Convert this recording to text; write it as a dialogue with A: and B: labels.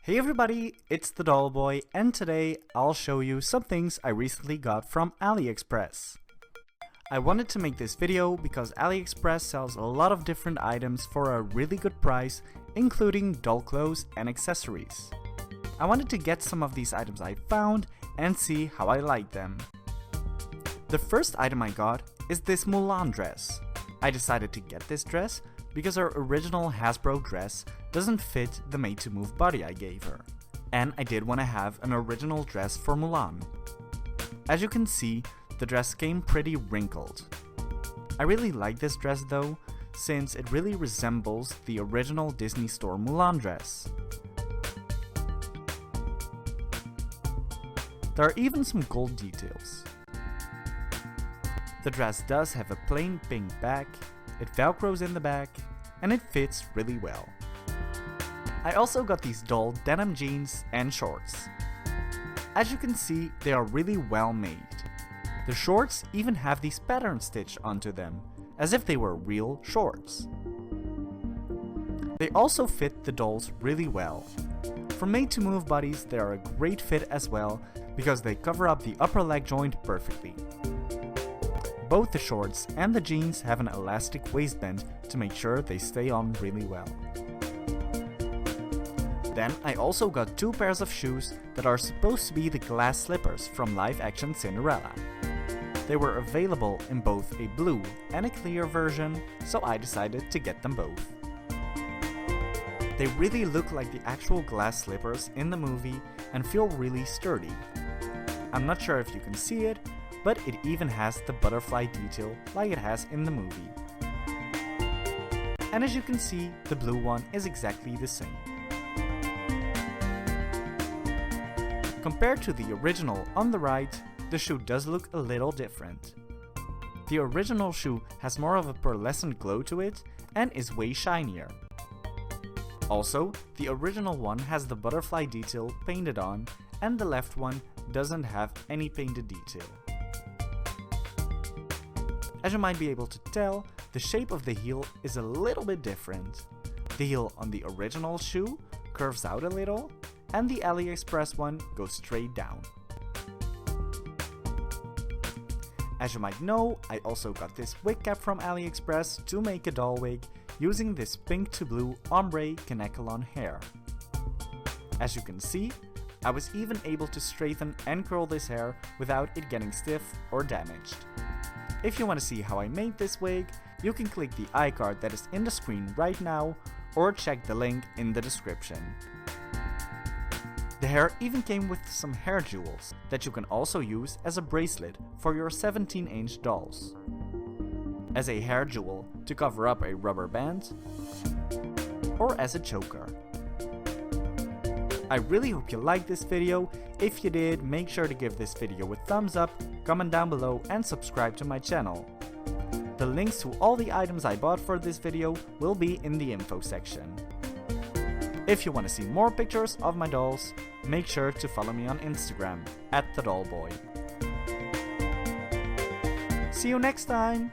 A: Hey everybody, it's TheDollBoy, and today I'll show you some things I recently got from AliExpress. I wanted to make this video because AliExpress sells a lot of different items for a really good price, including doll clothes and accessories. I wanted to get some of these items I found and see how I like them. The first item I got is this Milan dress. I decided to get this dress because her original Hasbro dress doesn't fit the made-to-move body I gave her, and I did want to have an original dress for Milan. As you can see, the dress came pretty wrinkled. I really like this dress though, since it really resembles the original Disney Store Milan dress. There are even some gold details. The dress does have a plain pink back, it velcros in the back, and it fits really well. I also got these doll denim jeans and shorts. As you can see, they are really well made. The shorts even have these patterns stitched onto them, as if they were real shorts. They also fit the dolls really well. For made-to-move bodies, they are a great fit as well, because they cover up the upper leg joint perfectly. Both the shorts and the jeans have an elastic waistband to make sure they stay on really well. Then I also got two pairs of shoes that are supposed to be the glass slippers from live-action Cinderella. They were available in both a blue and a clear version, so I decided to get them both. They really look like the actual glass slippers in the movie and feel really sturdy. I'm not sure if you can see it, but it even has the butterfly detail like it has in the movie. And as you can see, the blue one is exactly the same. Compared to the original on the right, the shoe does look a little different. The original shoe has more of a pearlescent glow to it and is way shinier. Also, the original one has the butterfly detail painted on, and the left one doesn't have any painted detail. As you might be able to tell, the shape of the heel is a little bit different. The heel on the original shoe curves out a little, and the AliExpress one goes straight down. As you might know, I also got this wig cap from AliExpress to make a doll wig using this pink to blue ombre Kanekalon hair. As you can see, I was even able to straighten and curl this hair without it getting stiff or damaged. If you want to see how I made this wig, you can click the iCard that is in the screen right now or check the link in the description. The hair even came with some hair jewels that you can also use as a bracelet for your 17-inch dolls, as a hair jewel to cover up a rubber band, or as a choker. I really hope you liked this video. If you did, make sure to give this video a thumbs up, comment down below and subscribe to my channel. The links to all the items I bought for this video will be in the info section. If you want to see more pictures of my dolls, make sure to follow me on Instagram @TheDollBoy. See you next time!